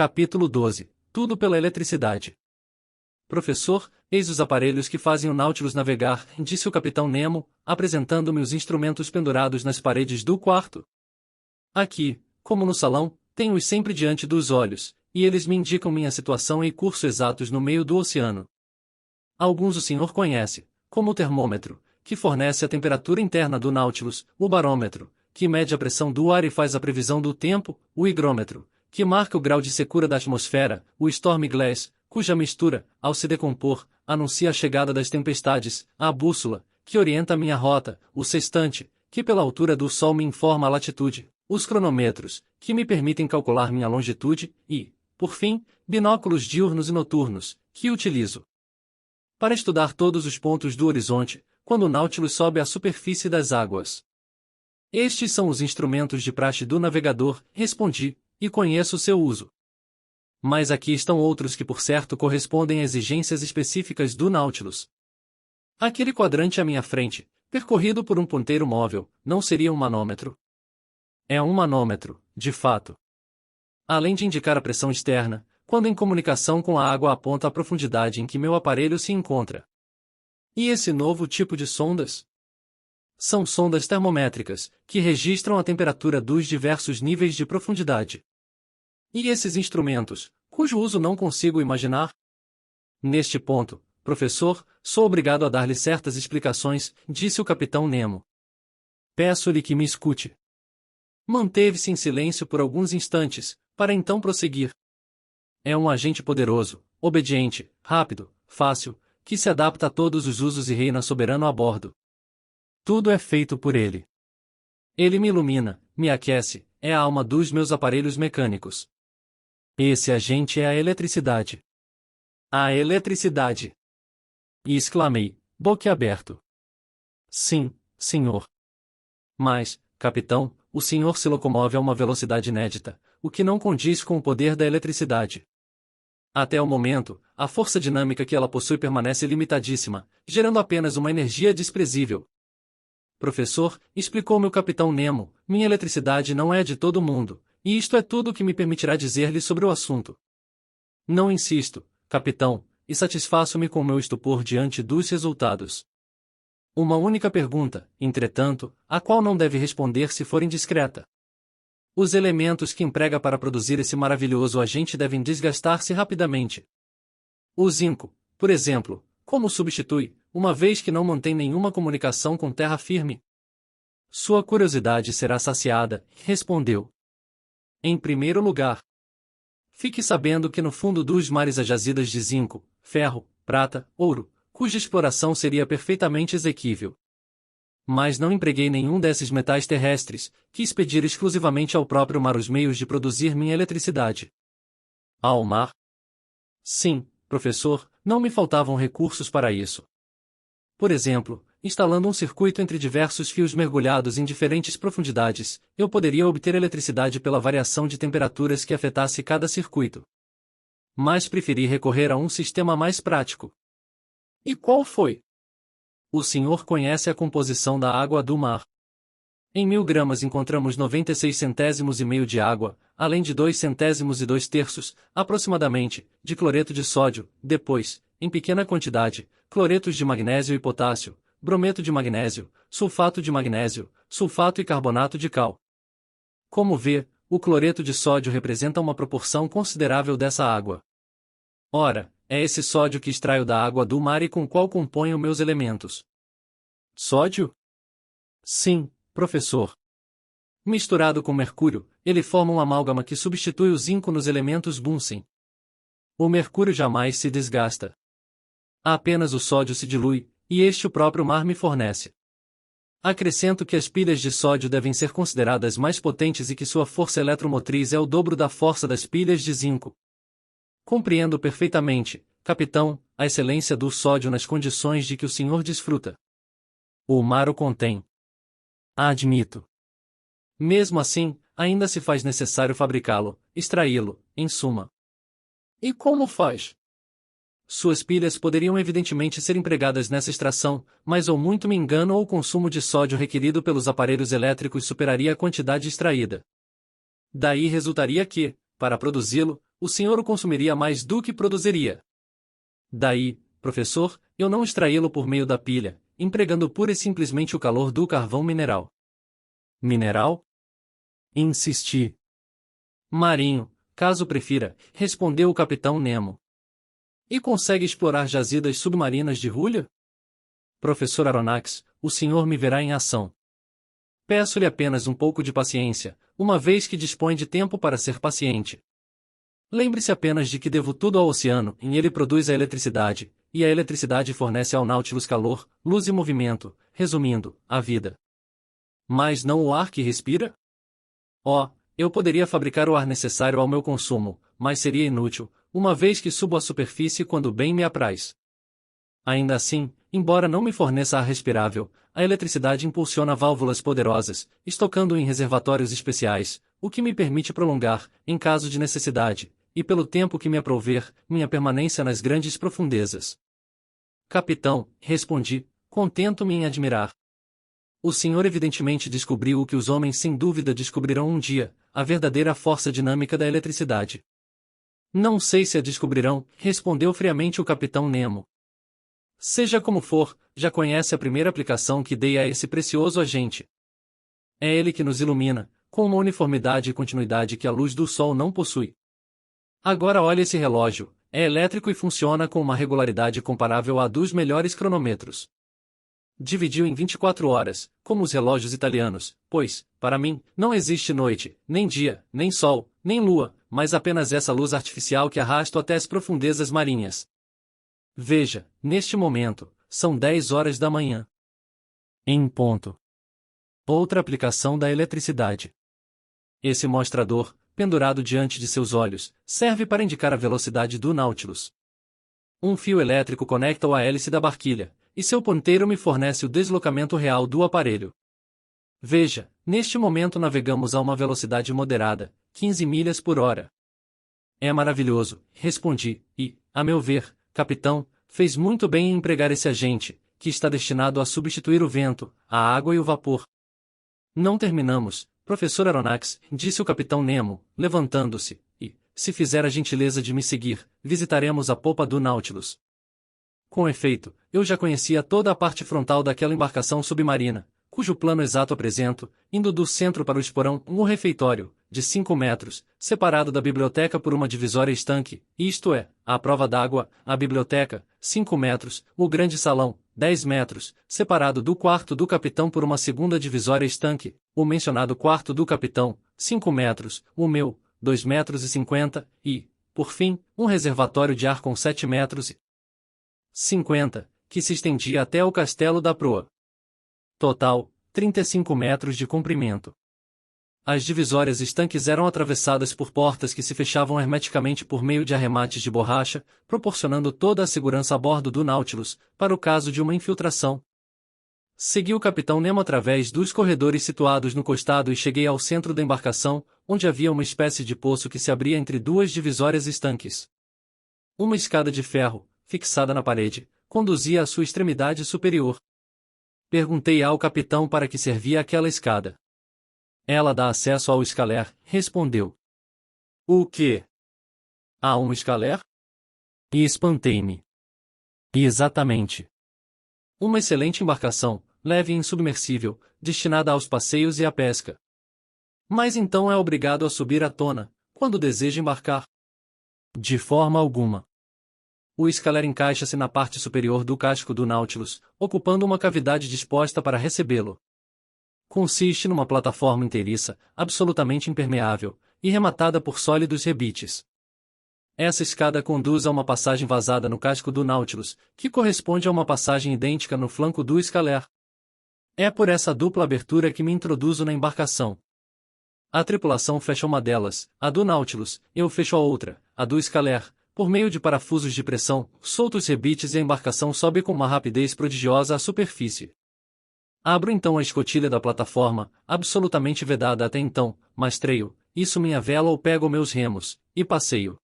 Capítulo 12. Tudo pela eletricidade. Professor, eis os aparelhos que fazem o Nautilus navegar, disse o capitão Nemo, apresentando-me os instrumentos pendurados nas paredes do quarto. Aqui, como no salão, tenho-os sempre diante dos olhos, e eles me indicam minha situação e curso exatos no meio do oceano. Alguns o senhor conhece, como o termômetro, que fornece a temperatura interna do Nautilus, o barômetro, que mede a pressão do ar e faz a previsão do tempo, o higrômetro, que marca o grau de secura da atmosfera, o Storm Glass, cuja mistura, ao se decompor, anuncia a chegada das tempestades, a bússola, que orienta minha rota, o sextante, que pela altura do Sol me informa a latitude, os cronômetros, que me permitem calcular minha longitude, e, por fim, binóculos diurnos e noturnos, que utilizo para estudar todos os pontos do horizonte, quando o Nautilus sobe à superfície das águas. Estes são os instrumentos de praxe do navegador, respondi, e conheço seu uso. Mas aqui estão outros que por certo correspondem a exigências específicas do Nautilus. Aquele quadrante à minha frente, percorrido por um ponteiro móvel, não seria um manômetro? É um manômetro, de fato. Além de indicar a pressão externa, quando em comunicação com a água aponta a profundidade em que meu aparelho se encontra. E esse novo tipo de sondas? São sondas termométricas, que registram a temperatura dos diversos níveis de profundidade. E esses instrumentos, cujo uso não consigo imaginar? Neste ponto, professor, sou obrigado a dar-lhe certas explicações, disse o capitão Nemo. Peço-lhe que me escute. Manteve-se em silêncio por alguns instantes, para então prosseguir. É um agente poderoso, obediente, rápido, fácil, que se adapta a todos os usos e reina soberano a bordo. Tudo é feito por ele. Ele me ilumina, me aquece, é a alma dos meus aparelhos mecânicos. Esse agente é a eletricidade. A eletricidade! E exclamei, boquiaberto. Sim, senhor. Mas, capitão, o senhor se locomove a uma velocidade inédita, o que não condiz com o poder da eletricidade. Até o momento, a força dinâmica que ela possui permanece limitadíssima, gerando apenas uma energia desprezível. Professor, explicou-me o capitão Nemo, minha eletricidade não é de todo mundo, e isto é tudo o que me permitirá dizer-lhe sobre o assunto. Não insisto, capitão, e satisfaço-me com meu estupor diante dos resultados. Uma única pergunta, entretanto, a qual não deve responder se for indiscreta. Os elementos que emprega para produzir esse maravilhoso agente devem desgastar-se rapidamente. O zinco, por exemplo, como substitui, uma vez que não mantém nenhuma comunicação com terra firme? Sua curiosidade será saciada, respondeu. Em primeiro lugar, fique sabendo que no fundo dos mares há jazidas de zinco, ferro, prata, ouro, cuja exploração seria perfeitamente exequível. Mas não empreguei nenhum desses metais terrestres, quis pedir exclusivamente ao próprio mar os meios de produzir minha eletricidade. Ao mar? Sim, professor, não me faltavam recursos para isso. Por exemplo, instalando um circuito entre diversos fios mergulhados em diferentes profundidades, eu poderia obter eletricidade pela variação de temperaturas que afetasse cada circuito. Mas preferi recorrer a um sistema mais prático. E qual foi? O senhor conhece a composição da água do mar. Em 1000 gramas encontramos 96 centésimos e meio de água, além de 2 centésimos e 2/3, aproximadamente, de cloreto de sódio, depois, em pequena quantidade, cloretos de magnésio e potássio, brometo de magnésio, sulfato e carbonato de cal. Como vê, o cloreto de sódio representa uma proporção considerável dessa água. Ora, é esse sódio que extraio da água do mar e com qual componho meus elementos. Sódio? Sim, professor. Misturado com mercúrio, ele forma uma amálgama que substitui o zinco nos elementos Bunsen. O mercúrio jamais se desgasta. Apenas o sódio se dilui, e este o próprio mar me fornece. Acrescento que as pilhas de sódio devem ser consideradas mais potentes e que sua força eletromotriz é o dobro da força das pilhas de zinco. Compreendo perfeitamente, capitão, a excelência do sódio nas condições de que o senhor desfruta. O mar o contém. Admito. Mesmo assim, ainda se faz necessário fabricá-lo, extraí-lo, em suma. E como faz? Suas pilhas poderiam evidentemente ser empregadas nessa extração, mas ou muito me engano ou o consumo de sódio requerido pelos aparelhos elétricos superaria a quantidade extraída. Daí resultaria que, para produzi-lo, o senhor o consumiria mais do que produziria. Daí, professor, eu não extraí-lo por meio da pilha, empregando pura e simplesmente o calor do carvão mineral. Mineral? Insisti. Marinho, caso prefira, respondeu o capitão Nemo. E consegue explorar jazidas submarinas de hulha? Professor Aronnax, o senhor me verá em ação. Peço-lhe apenas um pouco de paciência, uma vez que dispõe de tempo para ser paciente. Lembre-se apenas de que devo tudo ao oceano, e ele produz a eletricidade, e a eletricidade fornece ao Nautilus calor, luz e movimento, resumindo, a vida. Mas não o ar que respira? Oh, eu poderia fabricar o ar necessário ao meu consumo, mas seria inútil, uma vez que subo à superfície quando bem me apraz. Ainda assim, embora não me forneça ar respirável, a eletricidade impulsiona válvulas poderosas, estocando em reservatórios especiais, o que me permite prolongar, em caso de necessidade, e pelo tempo que me aprouver, minha permanência nas grandes profundezas. Capitão, respondi, contento-me em admirar. O senhor evidentemente descobriu o que os homens sem dúvida descobrirão um dia, a verdadeira força dinâmica da eletricidade. Não sei se a descobrirão, respondeu friamente o capitão Nemo. Seja como for, já conhece a primeira aplicação que dei a esse precioso agente. É ele que nos ilumina, com uma uniformidade e continuidade que a luz do sol não possui. Agora olhe esse relógio, é elétrico e funciona com uma regularidade comparável à dos melhores cronômetros. Dividiu em 24 horas, como os relógios italianos, pois, para mim, não existe noite, nem dia, nem sol, nem lua, mas apenas essa luz artificial que arrasto até as profundezas marinhas. Veja, neste momento, são 10 horas da manhã. Em ponto. Outra aplicação da eletricidade. Esse mostrador, pendurado diante de seus olhos, serve para indicar a velocidade do Nautilus. Um fio elétrico conecta-o à hélice da barquilha, e seu ponteiro me fornece o deslocamento real do aparelho. Veja, neste momento navegamos a uma velocidade moderada, 15 milhas por hora. É maravilhoso, respondi, e, a meu ver, capitão, fez muito bem em empregar esse agente, que está destinado a substituir o vento, a água e o vapor. Não terminamos, professor Aronnax, disse o capitão Nemo, levantando-se, e, se fizer a gentileza de me seguir, visitaremos a popa do Nautilus. Com efeito, eu já conhecia toda a parte frontal daquela embarcação submarina, cujo plano exato apresento, indo do centro para o esporão, um refeitório, de 5 metros, separado da biblioteca por uma divisória estanque, isto é, à prova d'água, a biblioteca, 5 metros, o grande salão, 10 metros, separado do quarto do capitão por uma segunda divisória estanque, o mencionado quarto do capitão, 5 metros, o meu, 2 metros e 50, e, por fim, um reservatório de ar com 7 metros e 50, que se estendia até o castelo da proa. Total, 35 metros de comprimento. As divisórias estanques eram atravessadas por portas que se fechavam hermeticamente por meio de arremates de borracha, proporcionando toda a segurança a bordo do Nautilus, para o caso de uma infiltração. Segui o capitão Nemo através dos corredores situados no costado e cheguei ao centro da embarcação, onde havia uma espécie de poço que se abria entre duas divisórias estanques. Uma escada de ferro, fixada na parede, conduzia à sua extremidade superior. Perguntei ao capitão para que servia aquela escada. Ela dá acesso ao escaler, respondeu. O quê? Há um escaler? E espantei-me. Exatamente. Uma excelente embarcação, leve e insubmersível, destinada aos passeios e à pesca. Mas então é obrigado a subir à tona, quando deseja embarcar? De forma alguma. O escaler encaixa-se na parte superior do casco do Nautilus, ocupando uma cavidade disposta para recebê-lo. Consiste numa plataforma inteiriça, absolutamente impermeável, e rematada por sólidos rebites. Essa escada conduz a uma passagem vazada no casco do Nautilus, que corresponde a uma passagem idêntica no flanco do escaler. É por essa dupla abertura que me introduzo na embarcação. A tripulação fecha uma delas, a do Nautilus, eu fecho a outra, a do escaler, por meio de parafusos de pressão, solto os rebites e a embarcação sobe com uma rapidez prodigiosa à superfície. Abro então a escotilha da plataforma, absolutamente vedada até então, mastreio, isso minha vela ou pego meus remos, e passeio.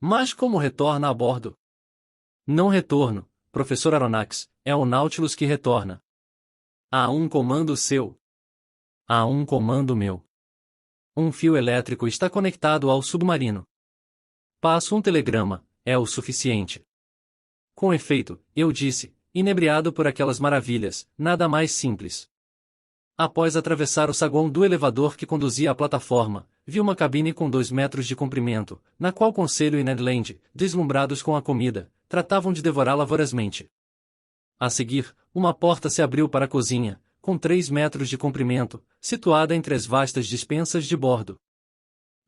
Mas como retorna a bordo? Não retorno, professor Aronnax, é o Nautilus que retorna. Há um comando seu. Há um comando meu. Um fio elétrico está conectado ao submarino. Passo um telegrama, é o suficiente. Com efeito, eu disse, inebriado por aquelas maravilhas, nada mais simples. Após atravessar o saguão do elevador que conduzia à plataforma, vi uma cabine com 2 metros de comprimento, na qual Conselho e Ned Land, deslumbrados com a comida, tratavam de devorá-la vorazmente. A seguir, uma porta se abriu para a cozinha, com 3 metros de comprimento, situada entre as vastas dispensas de bordo.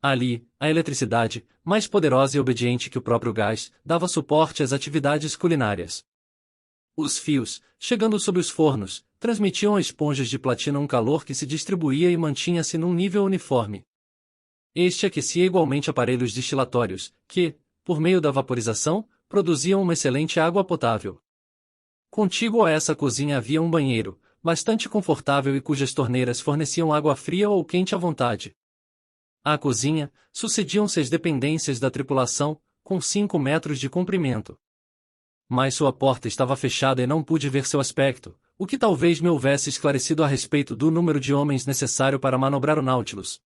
Ali, a eletricidade, mais poderosa e obediente que o próprio gás, dava suporte às atividades culinárias. Os fios, chegando sob os fornos, transmitiam a esponjas de platina um calor que se distribuía e mantinha-se num nível uniforme. Este aquecia igualmente aparelhos destilatórios, que, por meio da vaporização, produziam uma excelente água potável. Contíguo a essa cozinha havia um banheiro, bastante confortável e cujas torneiras forneciam água fria ou quente à vontade. À cozinha, sucediam-se as dependências da tripulação, com 5 metros de comprimento. Mas sua porta estava fechada e não pude ver seu aspecto, o que talvez me houvesse esclarecido a respeito do número de homens necessário para manobrar o Nautilus.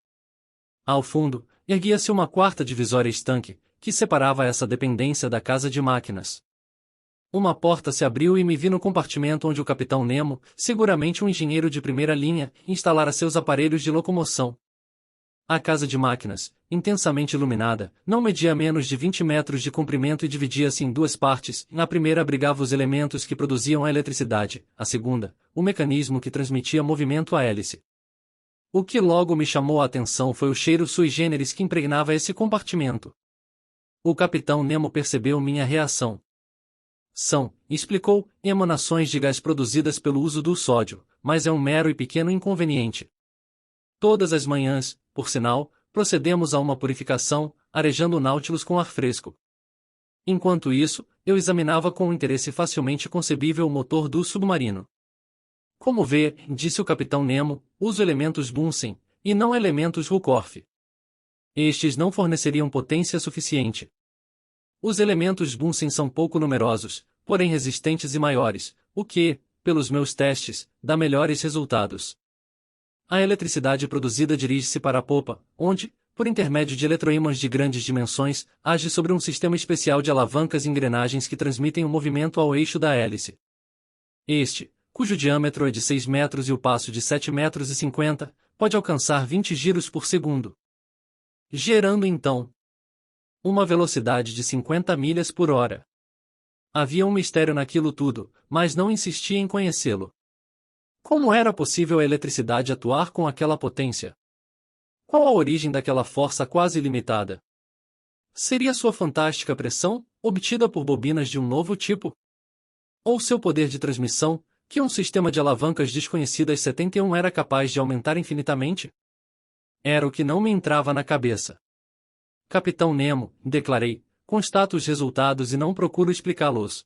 Ao fundo, erguia-se uma quarta divisória estanque, que separava essa dependência da casa de máquinas. Uma porta se abriu e me vi no compartimento onde o capitão Nemo, seguramente um engenheiro de primeira linha, instalara seus aparelhos de locomoção. A casa de máquinas, intensamente iluminada, não media menos de 20 metros de comprimento e dividia-se em 2 partes. Na primeira abrigava os elementos que produziam a eletricidade, a segunda, o mecanismo que transmitia movimento à hélice. O que logo me chamou a atenção foi o cheiro sui generis que impregnava esse compartimento. O capitão Nemo percebeu minha reação. São, explicou, emanações de gás produzidas pelo uso do sódio, mas é um mero e pequeno inconveniente. Todas as manhãs, por sinal, procedemos a uma purificação, arejando o Nautilus com ar fresco. Enquanto isso, eu examinava com um interesse facilmente concebível o motor do submarino. Como vê, disse o capitão Nemo, uso elementos Bunsen, e não elementos Ruhmkorff. Estes não forneceriam potência suficiente. Os elementos Bunsen são pouco numerosos, porém resistentes e maiores, o que, pelos meus testes, dá melhores resultados. A eletricidade produzida dirige-se para a popa, onde, por intermédio de eletroímãs de grandes dimensões, age sobre um sistema especial de alavancas e engrenagens que transmitem o movimento ao eixo da hélice. Este, cujo diâmetro é de 6 metros e o passo de 7,50 metros, pode alcançar 20 giros por segundo, gerando então uma velocidade de 50 milhas por hora. Havia um mistério naquilo tudo, mas não insistia em conhecê-lo. Como era possível a eletricidade atuar com aquela potência? Qual a origem daquela força quase ilimitada? Seria sua fantástica pressão, obtida por bobinas de um novo tipo? Ou seu poder de transmissão, que um sistema de alavancas desconhecidas 71 era capaz de aumentar infinitamente? Era o que não me entrava na cabeça. Capitão Nemo, declarei, constato os resultados e não procuro explicá-los.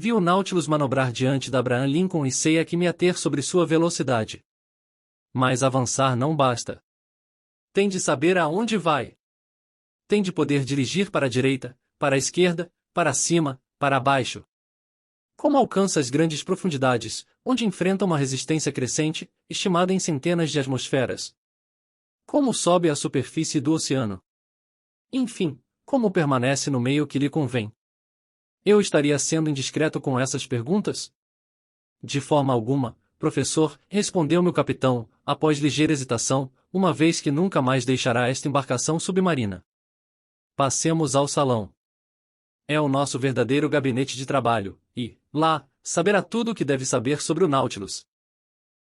Vi o Nautilus manobrar diante da Abraham Lincoln e sei a que me ater sobre sua velocidade. Mas avançar não basta. Tem de saber aonde vai. Tem de poder dirigir para a direita, para a esquerda, para cima, para baixo. Como alcança as grandes profundidades, onde enfrenta uma resistência crescente, estimada em centenas de atmosferas? Como sobe à superfície do oceano? Enfim, como permanece no meio que lhe convém? Eu estaria sendo indiscreto com essas perguntas? De forma alguma, professor, respondeu-me o capitão, após ligeira hesitação, uma vez que nunca mais deixará esta embarcação submarina. Passemos ao salão. É o nosso verdadeiro gabinete de trabalho, e, lá, saberá tudo o que deve saber sobre o Nautilus.